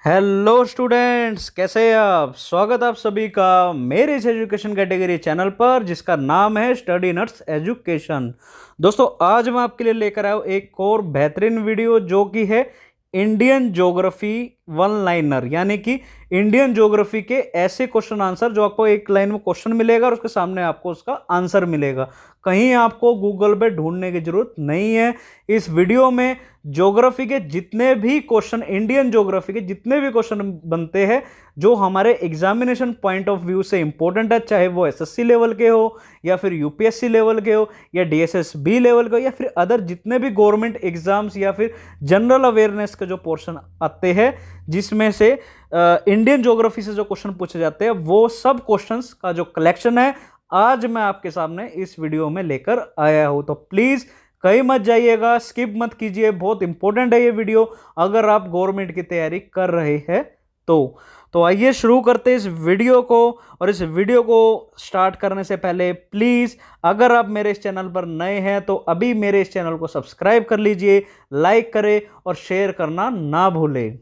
Hello students, कैसे हैं आप। स्वागत आप सभी का मेरे इस एजुकेशन कैटेगरी चैनल पर जिसका नाम है स्टडी नट्स एजुकेशन। दोस्तों, आज मैं आपके लिए लेकर आया हूँ एक और बेहतरीन वीडियो जो कि है इंडियन ज्योग्राफी वन लाइनर, यानी कि इंडियन ज्योग्राफी के ऐसे क्वेश्चन आंसर जो आपको एक लाइन में क्वेश्चन मिलेगा और उसके सामने आपको उसका आंसर मिलेगा। कहीं आपको गूगल पे ढूंढने की जरूरत नहीं है। इस वीडियो में ज्योग्राफी के जितने भी क्वेश्चन, इंडियन ज्योग्राफी के जितने भी क्वेश्चन बनते हैं जो हमारे एग्जामिनेशन पॉइंट ऑफ व्यू से इंपॉर्टेंट है, चाहे वो एसएससी लेवल के हो या फिर यूपीएससी लेवल के हो या डीएसएसबी लेवल के हो या फिर अदर जितने भी गवर्नमेंट एग्जाम्स या फिर जनरल अवेयरनेस के जो पोर्शन आते हैं जिसमें से इंडियन ज्योग्राफी से जो क्वेश्चन पूछे जाते हैं वो सब क्वेश्चंस का जो कलेक्शन है आज मैं आपके सामने इस वीडियो में लेकर आया हूं। तो प्लीज कहीं मत जाइएगा, स्किप मत कीजिए, बहुत इंपॉर्टेंट है ये वीडियो अगर आप गवर्नमेंट की तैयारी कर रहे हैं तो आइए शुरू करते हैं इस वीडियो को। और इस वीडियो को स्टार्ट करने से पहले प्लीज अगर आप मेरे इस चैनल पर नए हैं तो अभी मेरे इस चैनल को सब्सक्राइब कर लीजिए, लाइक करें और शेयर करना ना भूलें,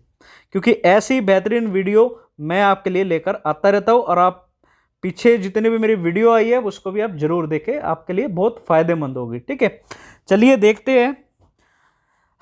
क्योंकि ऐसी बेहतरीन वीडियो मैं आपके लिए लेकर आता रहता हूं। और आप पीछे जितने भी मेरी वीडियो आई है उसको भी आप जरूर देखें, आपके लिए बहुत फायदेमंद होगी। ठीक है, चलिए देखते हैं।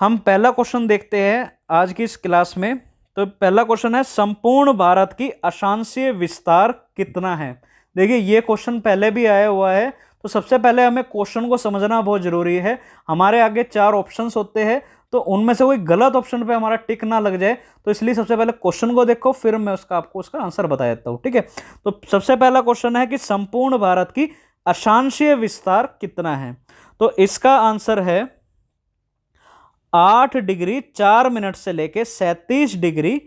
हम पहला क्वेश्चन देखते हैं आज की इस क्लास में। तो पहला क्वेश्चन है, संपूर्ण भारत की अक्षांशीय विस्तार कितना है। देखिए, ये क्वेश्चन पहले भी आया हुआ है, तो सबसे पहले हमें क्वेश्चन को समझना बहुत जरूरी है। हमारे आगे 4 ऑप्शंस होते हैं, तो उनमें से कोई गलत ऑप्शन पे हमारा टिक ना लग जाए, तो इसलिए सबसे पहले क्वेश्चन को देखो, फिर मैं आपको उसका आंसर बता देता हूं। ठीक है, तो सबसे पहला क्वेश्चन है कि संपूर्ण भारत की अक्षांशीय विस्तार कितना है। तो इसका आंसर है 8 डिग्री 4 मिनट से लेके 37 डिग्री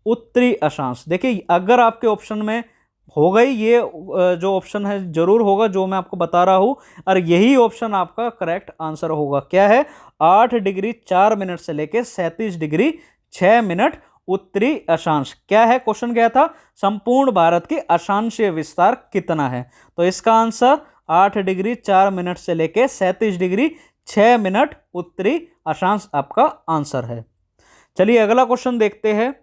उत्तरी अक्षांश। देखिए, अगर आपके ऑप्शन में हो गई ये जो ऑप्शन है जरूर होगा जो मैं आपको बता रहा हूं, और यही ऑप्शन आपका करेक्ट आंसर होगा। क्या है? 8 डिग्री 4 मिनट से लेके 37 डिग्री 6 मिनट उत्तरी अक्षांश। क्या है क्वेश्चन? क्या था? संपूर्ण भारत की अक्षांशीय विस्तार कितना है। तो इसका आंसर 8 डिग्री 4 मिनट से लेके 37 डिग्री 6 मिनट उत्तरी अक्षांश आपका आंसर है। चलिए अगला क्वेश्चन देखते हैं।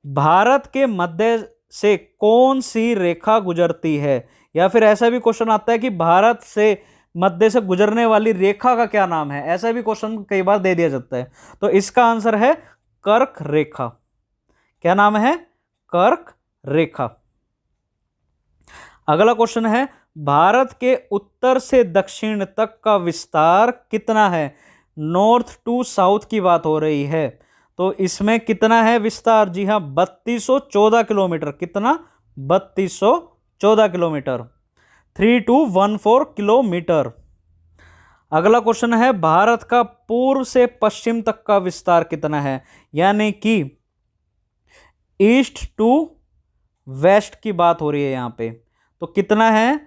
भारत के मध्य से कौन सी रेखा गुजरती है, या फिर ऐसा भी क्वेश्चन आता है कि भारत से मध्य से गुजरने वाली रेखा का क्या नाम है। ऐसा भी क्वेश्चन कई बार दे दिया जाता है, तो इसका आंसर है कर्क रेखा। क्या नाम है? कर्क रेखा। अगला क्वेश्चन है, भारत के उत्तर से दक्षिण तक का विस्तार कितना है। नॉर्थ टू साउथ की बात हो रही है, तो इसमें कितना है विस्तार? जी हां, 3214 किलोमीटर। कितना? 3214 किलोमीटर, 3214 किलोमीटर। अगला क्वेश्चन है, भारत का पूर्व से पश्चिम तक का विस्तार कितना है, यानी कि ईस्ट टू वेस्ट की बात हो रही है यहां पे। तो कितना है?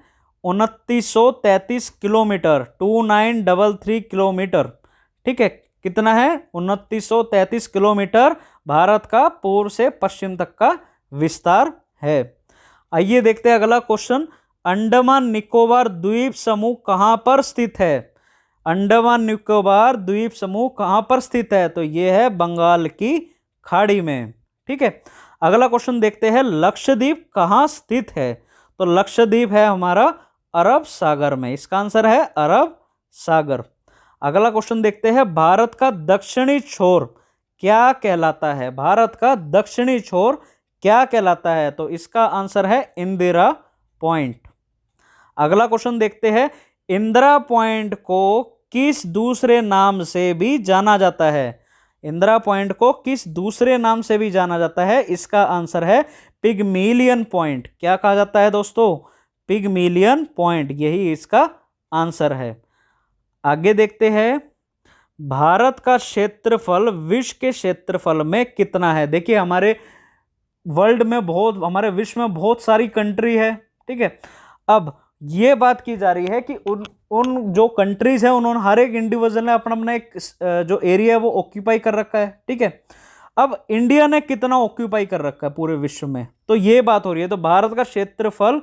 2933 किलोमीटर, 2933 किलोमीटर। ठीक है, कितना है? 2933 किलोमीटर भारत का पूर्व से पश्चिम तक का विस्तार है। आइए देखते हैं अगला क्वेश्चन। अंडमान निकोबार द्वीप समूह कहां पर स्थित है। अंडमान निकोबार द्वीप समूह कहां पर स्थित है? तो यह है बंगाल की खाड़ी में। ठीक है, अगला क्वेश्चन देखते हैं, लक्षद्वीप कहां स्थित है। तो लक्षद्वीप है हमारा अरब सागर में। इसका आंसर है अरब सागर। अगला क्वेश्चन देखते हैं, भारत का दक्षिणी छोर क्या कहलाता है। भारत का दक्षिणी छोर क्या कहलाता है? तो इसका आंसर है इंदिरा पॉइंट। अगला क्वेश्चन देखते हैं, इंदिरा पॉइंट को किस दूसरे नाम से भी जाना जाता है। इंदिरा पॉइंट को किस दूसरे नाम से भी जाना जाता है? इसका आंसर है पिगमिलियन पॉइंट। क्या कहा जाता है दोस्तों? पिगमिलियन पॉइंट, यही इसका आंसर है। आगे देखते हैं, भारत का क्षेत्रफल विश्व के क्षेत्रफल में कितना है। देखिए, हमारे विश्व में बहुत सारी कंट्री है। ठीक है, अब ये बात की जा रही है कि उन जो कंट्रीज है उन्होंने हर एक इंडिविजुअल ने अपना अपना एक जो एरिया है वो ऑक्यूपाई कर रखा है। ठीक है, अब इंडिया ने कितना ऑक्यूपाई कर रखा है पूरे विश्व में, तो ये बात हो रही है। तो भारत का क्षेत्रफल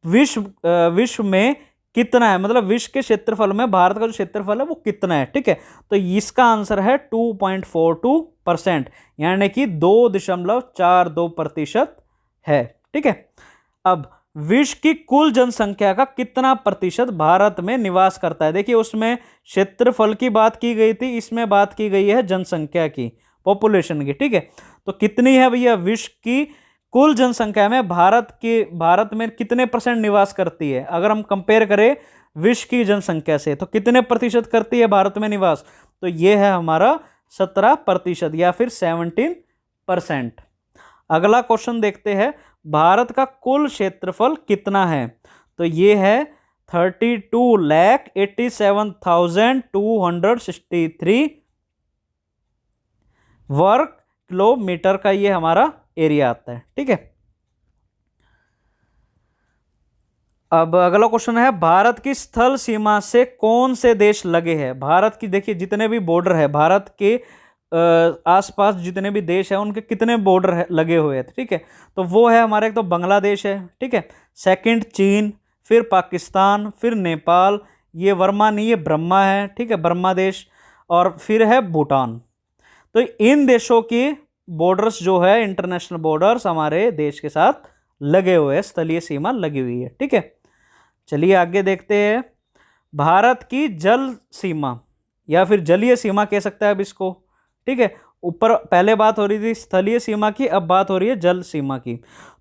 विश्व में कितना है, मतलब विश्व के क्षेत्रफल में भारत का जो क्षेत्रफल है वो कितना है, ठीक है। तो इसका आंसर है 2.42%, यानी कि 2.42% है, ठीक है। अब विश्व की कुल जनसंख्या का कितना प्रतिशत भारत में निवास करता है? देखिए उसमें क्षेत्रफल की बात की गई थी, इसमें बात की गई है जनसंख्या की, पॉपुलेशन की, ठीक है। तो कितनी है भैया विश्व की कुल जनसंख्या में भारत में कितने परसेंट निवास करती है? अगर हम कंपेयर करें विश्व की जनसंख्या से तो कितने प्रतिशत करती है भारत में निवास? तो ये है हमारा 17% या फिर 17%। अगला क्वेश्चन देखते हैं, भारत का कुल क्षेत्रफल कितना है? तो ये है 32,87,263 वर्ग किलोमीटर का ये हमारा एरिया आता है, ठीक है। अब अगला क्वेश्चन है, भारत की स्थल सीमा से कौन से देश लगे हैं? भारत की देखिए जितने भी बॉर्डर है, भारत के आसपास जितने भी देश हैं उनके कितने बॉर्डर लगे हुए हैं, ठीक है। तो वो है हमारे, एक तो बांग्लादेश है, ठीक है, सेकंड चीन, फिर पाकिस्तान, फिर नेपाल, ये वर्मा नहीं ये ब्रह्मा है, ठीक है, ब्रह्मा देश, और फिर है भूटान। तो इन देशों की बॉर्डर्स जो है, इंटरनेशनल बॉर्डर्स हमारे देश के साथ लगे हुए हैं, स्थलीय सीमा लगी हुई है, ठीक है। चलिए आगे देखते हैं, भारत की जल सीमा या फिर जलीय सीमा कह सकते हैं अब इसको, ठीक है। ऊपर पहले बात हो रही थी स्थलीय सीमा की, अब बात हो रही है जल सीमा की।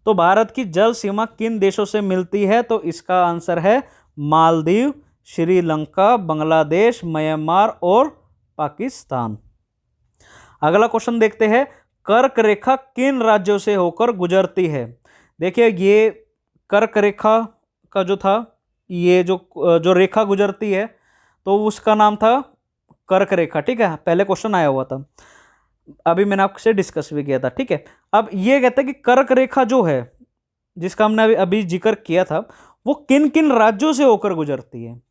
तो भारत की जल सीमा किन देशों से मिलती है? तो इसका आंसर है मालदीव, श्रीलंका, बांग्लादेश, म्यांमार और पाकिस्तान। अगला क्वेश्चन देखते हैं, कर्क रेखा किन राज्यों से होकर गुजरती है? देखिए ये कर्क रेखा का जो था, ये जो रेखा गुजरती है तो उसका नाम था कर्क रेखा, ठीक है, पहले क्वेश्चन आया हुआ था, अभी मैंने आपसे डिस्कस भी किया था, ठीक है। अब ये कहता है कि कर्क रेखा जो है जिसका हमने अभी जिक्र किया था वो किन किन राज्यों से होकर गुजरती है?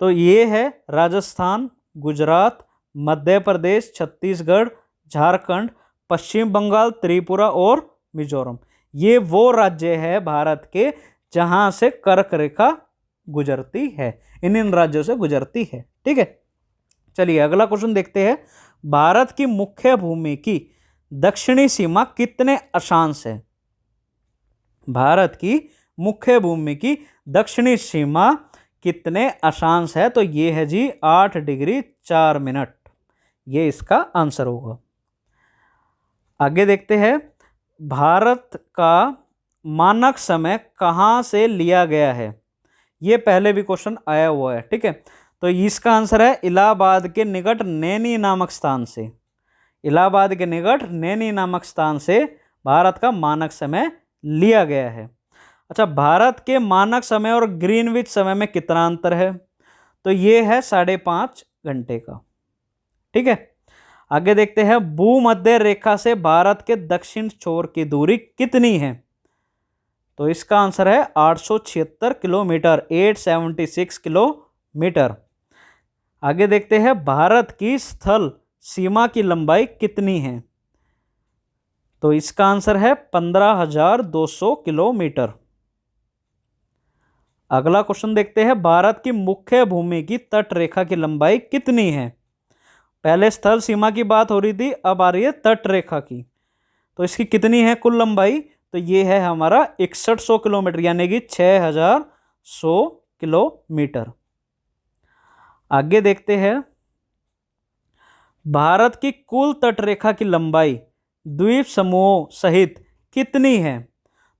तो ये है राजस्थान, गुजरात, मध्य प्रदेश, छत्तीसगढ़, झारखंड, पश्चिम बंगाल, त्रिपुरा और मिजोरम। ये वो राज्य है भारत के जहां से कर्क रेखा गुजरती है, इन राज्यों से गुजरती है, ठीक है। चलिए अगला क्वेश्चन देखते हैं, भारत की मुख्य भूमि की दक्षिणी सीमा कितने अक्षांश है? भारत की मुख्य भूमि की दक्षिणी सीमा कितने अक्षांश है? तो ये है जी 8 डिग्री 4 मिनट, ये इसका आंसर होगा। आगे देखते हैं, भारत का मानक समय कहाँ से लिया गया है? ये पहले भी क्वेश्चन आया हुआ है, ठीक है। तो इसका आंसर है इलाहाबाद के निकट नैनी नामक स्थान से। इलाहाबाद के निकट नैनी नामक स्थान से भारत का मानक समय लिया गया है। अच्छा, भारत के मानक समय और ग्रीनविच समय में कितना अंतर है? तो ये है 5.5 घंटे का, ठीक है। आगे देखते हैं, भूमध्य रेखा से भारत के दक्षिण छोर की दूरी कितनी है? तो इसका आंसर है 876 किलोमीटर, 876 किलोमीटर। आगे देखते हैं, भारत की स्थल सीमा की लंबाई कितनी है? तो इसका आंसर है 15,200 किलोमीटर। अगला क्वेश्चन देखते हैं, भारत की मुख्य भूमि की तट रेखा की लंबाई कितनी है? पहले स्थल सीमा की बात हो रही थी, अब आ रही है तट रेखा की। तो इसकी कितनी है कुल लंबाई? तो ये है हमारा 6100 किलोमीटर, यानी कि 6100 किलोमीटर। आगे देखते हैं, भारत की कुल तटरेखा की लंबाई द्वीप समूहों सहित कितनी है?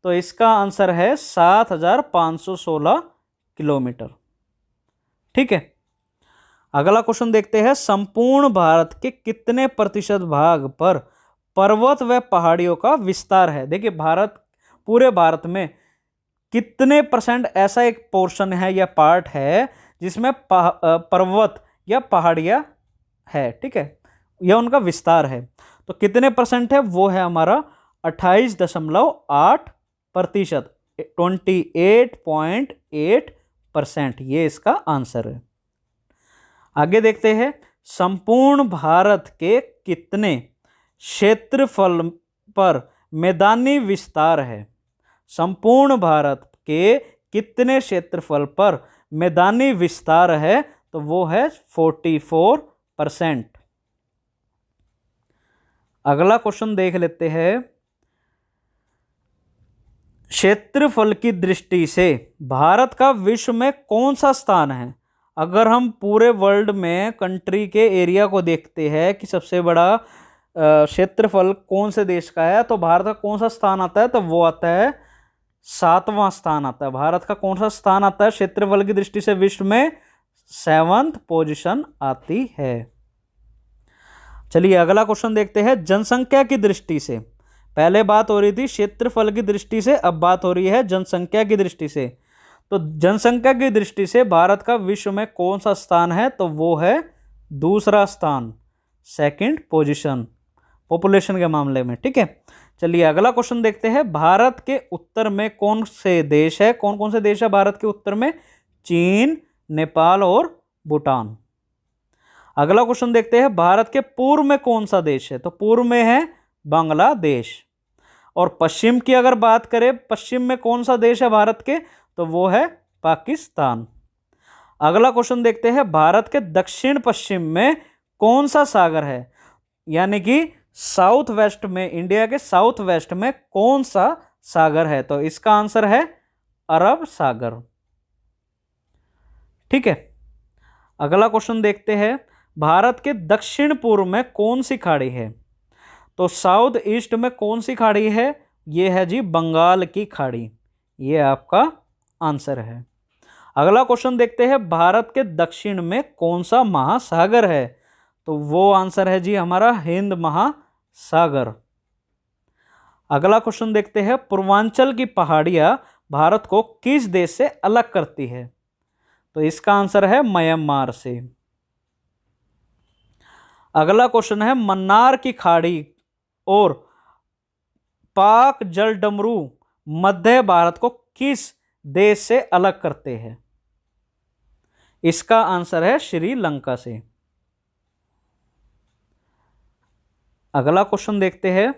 तो इसका आंसर है 7516 किलोमीटर, ठीक है। अगला क्वेश्चन देखते हैं, संपूर्ण भारत के कितने प्रतिशत भाग पर पर्वत व पहाड़ियों का विस्तार है? देखिए पूरे भारत में कितने परसेंट ऐसा एक पोर्शन है या पार्ट है जिसमें पर्वत या पहाड़ियां है, ठीक है, यह उनका विस्तार है। तो कितने परसेंट है? वो है हमारा 28.8%, 28.8%, ये इसका आंसर है। आगे देखते हैं, संपूर्ण भारत के कितने क्षेत्रफल पर मैदानी विस्तार है? संपूर्ण भारत के कितने क्षेत्रफल पर मैदानी विस्तार है तो वो है 44%। अगला क्वेश्चन देख लेते हैं। क्षेत्रफल की दृष्टि से भारत का विश्व में कौन सा स्थान है? अगर हम पूरे वर्ल्ड में कंट्री के एरिया को देखते हैं कि सबसे बड़ा क्षेत्रफल कौन से देश का है, तो भारत का कौन सा स्थान आता है? तो वो आता है 7वां स्थान आता है। भारत का कौन सा स्थान आता है क्षेत्रफल की दृष्टि से विश्व में? 7th पोजीशन आती है। चलिए अगला क्वेश्चन देखते हैं। जनसंख्या की दृष्टि से, पहले बात हो रही थी क्षेत्रफल की दृष्टि से, अब बात हो रही है जनसंख्या की दृष्टि से। तो जनसंख्या की दृष्टि से भारत का विश्व में कौन सा स्थान है? तो वो है 2रा स्थान, 2nd पोजीशन पॉपुलेशन के मामले में। ठीक है, चलिए अगला क्वेश्चन देखते हैं। भारत के उत्तर में कौन से देश है? कौन कौन से देश है भारत के उत्तर में? चीन, नेपाल और भूटान। अगला क्वेश्चन देखते हैं। भारत के पूर्व में कौन सा देश है? तो पूर्व में है बांग्लादेश। और पश्चिम की अगर बात करें, पश्चिम में कौन सा देश है भारत के? तो वो है पाकिस्तान। अगला क्वेश्चन देखते हैं। भारत के दक्षिण पश्चिम में कौन सा सागर है? यानी कि साउथ वेस्ट में, इंडिया के साउथ वेस्ट में कौन सा सागर है? तो इसका आंसर है अरब सागर। ठीक है, अगला क्वेश्चन देखते हैं। भारत के दक्षिण पूर्व में कौन सी खाड़ी है? तो साउथ ईस्ट में कौन सी खाड़ी है? ये है जी बंगाल की खाड़ी। ये आपका आंसर है। अगला क्वेश्चन देखते हैं। भारत के दक्षिण में कौन सा महासागर है? तो वो आंसर है जी हमारा हिंद महासागर। अगला क्वेश्चन देखते हैं। पूर्वांचल की पहाड़ियां भारत को किस देश से अलग करती है? तो इसका आंसर है म्यांमार से। अगला क्वेश्चन है। मन्नार की खाड़ी और पाक जलडमरू मध्य भारत को किस देश से अलग करते हैं? इसका आंसर है श्रीलंका से। अगला क्वेश्चन देखते हैं।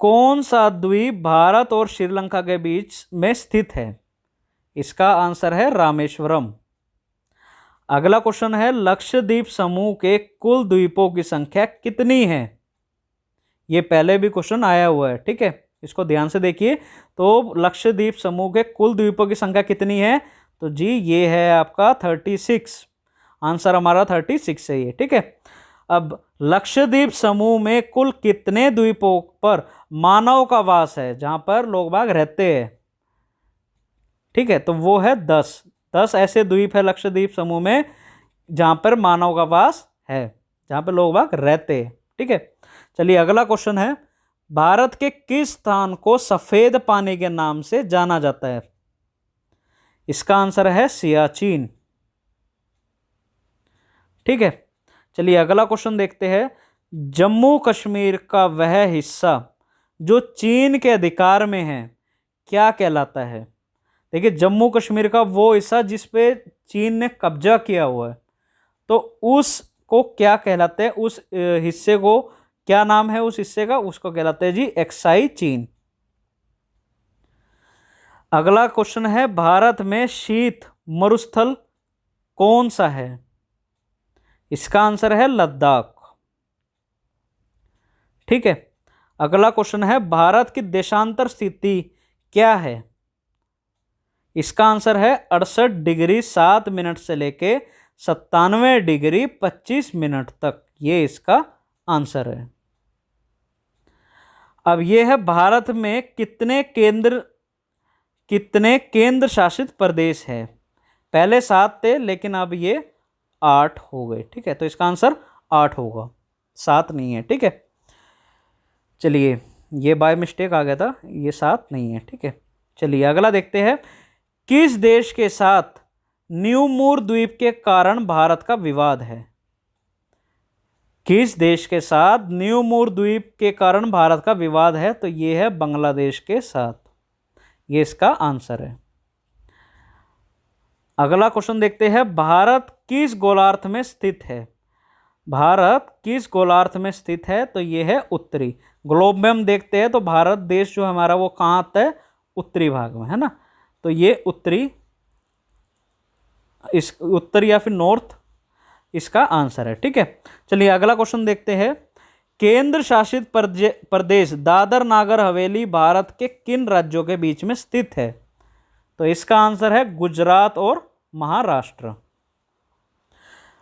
कौन सा द्वीप भारत और श्रीलंका के बीच में स्थित है? इसका आंसर है रामेश्वरम। अगला क्वेश्चन है। लक्षद्वीप समूह के कुल द्वीपों की संख्या कितनी है? ये पहले भी क्वेश्चन आया हुआ है। ठीक है, इसको ध्यान से देखिए। तो लक्षद्वीप समूह के कुल द्वीपों की संख्या कितनी है? तो जी ये है आपका 36। आंसर हमारा 36 है ये। ठीक है, अब लक्षद्वीप समूह में कुल कितने द्वीपों पर मानव का वास है, जहां पर लोग बाग रहते हैं? ठीक है, तो वो है 10 ऐसे द्वीप है लक्षद्वीप समूह में जहां पर मानव का वास है, जहां पर लोग बाग रहते हैं। ठीक है, चलिए अगला क्वेश्चन है। भारत के किस स्थान को सफेद पानी के नाम से जाना जाता है? इसका आंसर है सियाचिन। ठीक है, चलिए अगला क्वेश्चन देखते हैं। जम्मू कश्मीर का वह हिस्सा जो चीन के अधिकार में है क्या कहलाता है? देखिए, जम्मू कश्मीर का वो हिस्सा जिस पे चीन ने कब्जा किया हुआ है, तो उसको क्या कहलाते हैं? उस हिस्से को क्या नाम है उस हिस्से का? उसको कहलाते हैं जी एक्साई चीन। अगला क्वेश्चन है। भारत में शीत मरुस्थल कौन सा है? इसका आंसर है लद्दाख। ठीक है, अगला क्वेश्चन है। भारत की देशांतर स्थिति क्या है? इसका आंसर है 68 डिग्री 7 मिनट से लेके 97 डिग्री 25 मिनट तक। ये इसका आंसर है। अब ये है भारत में कितने केंद्र शासित प्रदेश है? पहले 7 थे लेकिन अब ये 8 हो गए। ठीक है, तो इसका आंसर 8 होगा, 7 नहीं है। ठीक है, चलिए ये बाय मिस्टेक आ गया था, ये 7 नहीं है। ठीक है, चलिए अगला देखते हैं। किस देश के साथ न्यूमूर द्वीप के कारण भारत का विवाद है? किस देश के साथ न्यूमूर द्वीप के कारण भारत का विवाद है? तो ये है बांग्लादेश के साथ। ये इसका आंसर है। अगला क्वेश्चन देखते हैं। भारत किस गोलार्ध में स्थित है? भारत किस गोलार्ध में स्थित है? तो ये है उत्तरी। ग्लोब में हम देखते हैं तो भारत देश जो हमारा वो कहाँ आता है? उत्तरी भाग में, है ना। तो ये उत्तरी इस उत्तर या फिर नॉर्थ इसका आंसर है। ठीक है, चलिए अगला क्वेश्चन देखते हैं। केंद्र शासित प्रदेश दादर नागर हवेली भारत के किन राज्यों के बीच में स्थित है? तो इसका आंसर है गुजरात और महाराष्ट्र।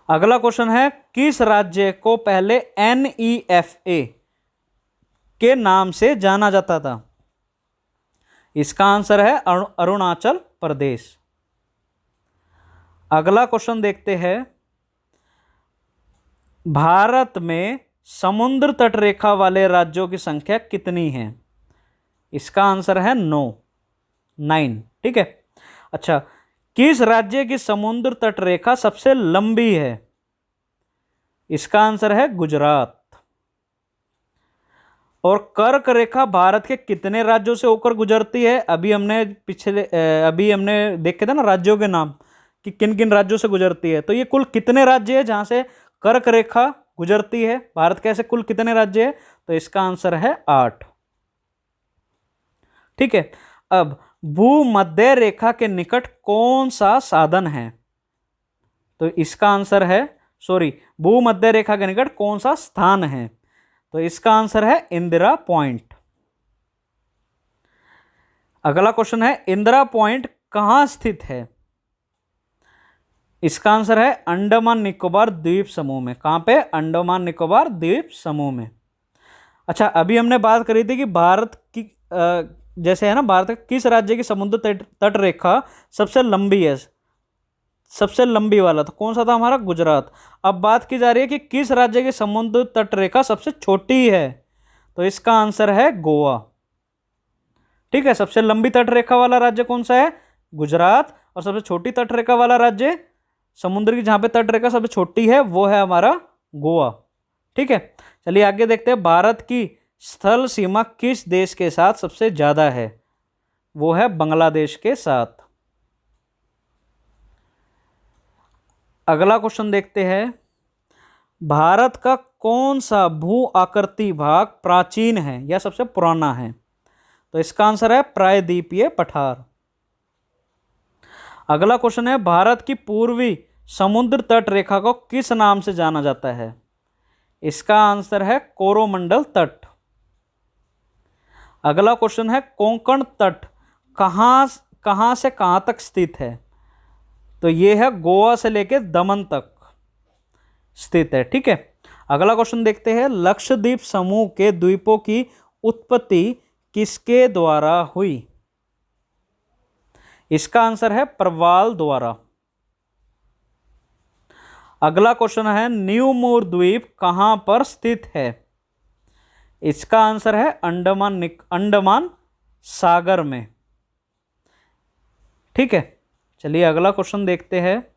अगला क्वेश्चन है, किस राज्य को पहले NEFA के नाम से जाना जाता था? इसका आंसर है अरुणाचल प्रदेश। अगला क्वेश्चन देखते हैं, भारत में समुद्र तट रेखा वाले राज्यों की संख्या कितनी है? इसका आंसर है 9। ठीक है, अच्छा, किस राज्य की समुद्र तट रेखा सबसे लंबी है? इसका आंसर है गुजरात। और कर्क रेखा भारत के कितने राज्यों से होकर गुजरती है? अभी हमने देखे थे ना राज्यों के नाम कि किन किन राज्यों से गुजरती है। तो ये कुल कितने राज्य है जहां से कर्क रेखा गुजरती है भारत के? ऐसे कुल कितने राज्य है? तो इसका आंसर है 8। ठीक है, अब भूमध्य रेखा के निकट कौन सा साधन है? तो इसका आंसर है, भूमध्य रेखा के निकट कौन सा स्थान है? तो इसका आंसर है इंदिरा पॉइंट। अगला क्वेश्चन है, इंदिरा पॉइंट कहां स्थित है? इसका आंसर है अंडमान निकोबार द्वीप समूह में। कहां पे? अंडमान निकोबार द्वीप समूह में। अच्छा, अभी हमने बात करी थी कि भारत की जैसे है ना, भारत का किस राज्य की समुद्र तट रेखा सबसे लंबी है? सबसे लंबी वाला तो कौन सा था हमारा? गुजरात। अब बात की जा रही है कि किस राज्य की समुद्र तट रेखा सबसे छोटी है? तो इसका आंसर है गोवा। ठीक है, सबसे लंबी तट रेखा वाला राज्य कौन सा है? गुजरात। और सबसे छोटी तट रेखा वाला राज्य, समुद्र की जहां पे तट रेखा सबसे छोटी है, वो है हमारा गोवा। ठीक है, चलिए आगे देखते हैं। भारत की स्थल सीमा किस देश के साथ सबसे ज्यादा है? वो है बांग्लादेश के साथ। अगला क्वेश्चन देखते हैं, भारत का कौन सा भू आकृति भाग प्राचीन है या सबसे पुराना है? तो इसका आंसर है प्रायद्वीपीय पठार। अगला क्वेश्चन है, भारत की पूर्वी समुद्र तट रेखा को किस नाम से जाना जाता है? इसका आंसर है कोरोमंडल तट। अगला क्वेश्चन है, कोंकण तट कहां से कहां तक स्थित है? तो ये है गोवा से लेकर दमन तक स्थित है। ठीक है, अगला क्वेश्चन देखते हैं, लक्षद्वीप समूह के द्वीपों की उत्पत्ति किसके द्वारा हुई? इसका आंसर है प्रवाल द्वारा। अगला क्वेश्चन है, न्यू मूर द्वीप कहां पर स्थित है? इसका आंसर है अंडमान सागर में। ठीक है, चलिए अगला क्वेश्चन देखते हैं,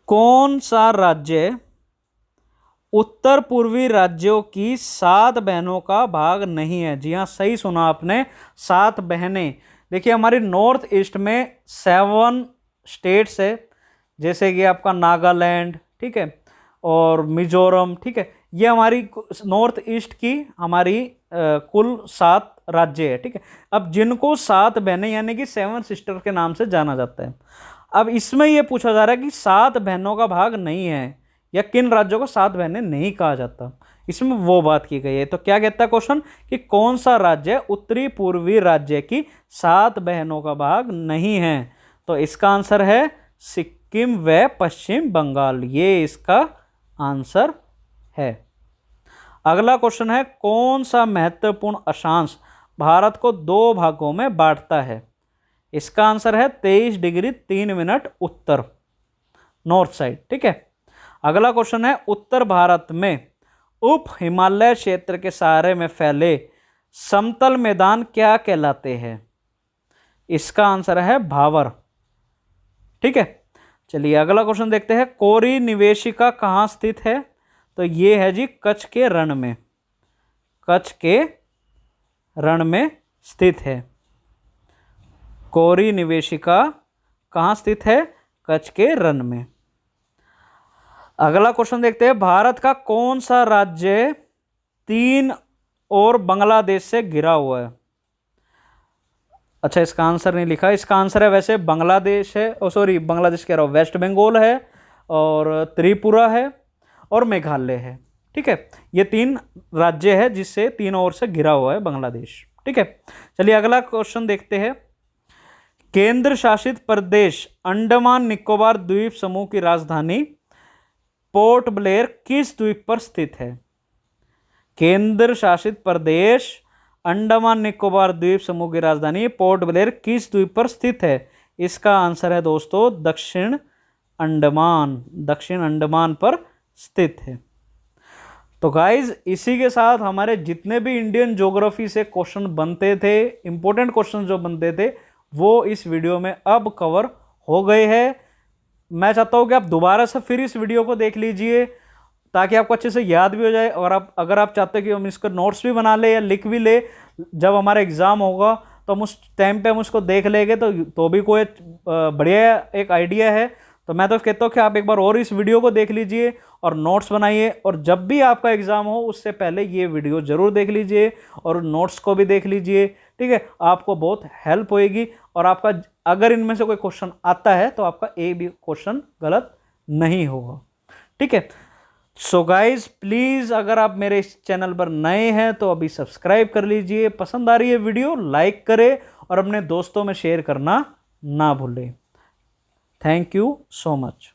कौन सा राज्य उत्तर पूर्वी राज्यों की 7 बहनों का भाग नहीं है? जी हाँ, सही सुना आपने, 7 बहनें। देखिए, हमारी नॉर्थ ईस्ट में 7 स्टेट्स है, जैसे कि आपका नागालैंड, ठीक है, और मिजोरम। ठीक है, ये हमारी नॉर्थ ईस्ट की हमारी कुल 7 राज्य है। ठीक है, अब जिनको 7 बहनें यानी कि 7 सिस्टर के नाम से जाना जाता है। अब इसमें यह पूछा जा रहा है कि 7 बहनों का भाग नहीं है या किन राज्यों को 7 बहनें नहीं कहा जाता, इसमें वो बात की गई है। तो क्या कहता है क्वेश्चन कि कौन सा राज्य उत्तरी पूर्वी राज्य की 7 बहनों का भाग नहीं है? तो इसका आंसर है सिक्किम व पश्चिम बंगाल, ये इसका आंसर है। अगला क्वेश्चन है, कौन सा महत्वपूर्ण अक्षांश भारत को 2 भागों में बांटता है? इसका आंसर है 23 डिग्री 3 मिनट उत्तर, नॉर्थ साइड। ठीक है, अगला क्वेश्चन है, उत्तर भारत में उप हिमालय क्षेत्र के सहारे में फैले समतल मैदान क्या कहलाते हैं? इसका आंसर है भावर। ठीक है, चलिए अगला क्वेश्चन देखते हैं, कोरी निवेशिका कहाँ स्थित है? तो ये है जी कच्छ के रण में, कच्छ के रण में स्थित है। कोरी निवेशिका कहाँ स्थित है? कच्छ के रण में। अगला क्वेश्चन देखते हैं, भारत का कौन सा राज्य 3 और बांग्लादेश से घिरा हुआ है? अच्छा, इसका आंसर नहीं लिखा। इसका आंसर है वैसे बांग्लादेश है, ओ सॉरी बांग्लादेश कह रहा हूँ, वेस्ट बंगाल है और त्रिपुरा है और मेघालय है। ठीक है, ये 3 राज्य है जिससे 3 ओर से घिरा हुआ है बांग्लादेश। ठीक है, चलिए अगला क्वेश्चन देखते हैं। केंद्र शासित प्रदेश अंडमान निकोबार द्वीप समूह की राजधानी पोर्ट ब्लेयर किस द्वीप पर स्थित है? केंद्र शासित प्रदेश अंडमान निकोबार द्वीप समूह की राजधानी पोर्ट ब्लेयर किस द्वीप पर स्थित है? इसका आंसर है दोस्तों दक्षिण अंडमान, दक्षिण अंडमान पर स्थित है। तो गाइज इसी के साथ हमारे जितने भी इंडियन ज्योग्राफी से क्वेश्चन बनते थे, इंपॉर्टेंट क्वेश्चन जो बनते थे, वो इस वीडियो में अब कवर हो गए हैं। मैं चाहता हूं कि आप दोबारा से फिर इस वीडियो को देख लीजिए ताकि आपको अच्छे से याद भी हो जाए। और आप अगर आप चाहते हैं कि हम इसको नोट्स भी बना ले या लिख भी ले, जब हमारा एग्जाम होगा तो हम उस टाइम पे हम उसको देख लेंगे तो भी कोई बढ़िया एक आइडिया है। तो मैं तो कहता हूँ कि आप एक बार और इस वीडियो को देख लीजिए और नोट्स बनाइए, और जब भी आपका एग्जाम हो उससे पहले ये वीडियो जरूर देख लीजिए और नोट्स को भी देख लीजिए। ठीक है, आपको बहुत हेल्प होएगी और आपका अगर इनमें से कोई क्वेश्चन आता है तो आपका एक भी क्वेश्चन गलत नहीं होगा। ठीक है, सो गाइज प्लीज़ अगर आप मेरे इस चैनल पर नए हैं तो अभी सब्सक्राइब कर लीजिए, पसंद आ रही है वीडियो लाइक करें और अपने दोस्तों में शेयर करना ना भूलें। Thank you so much.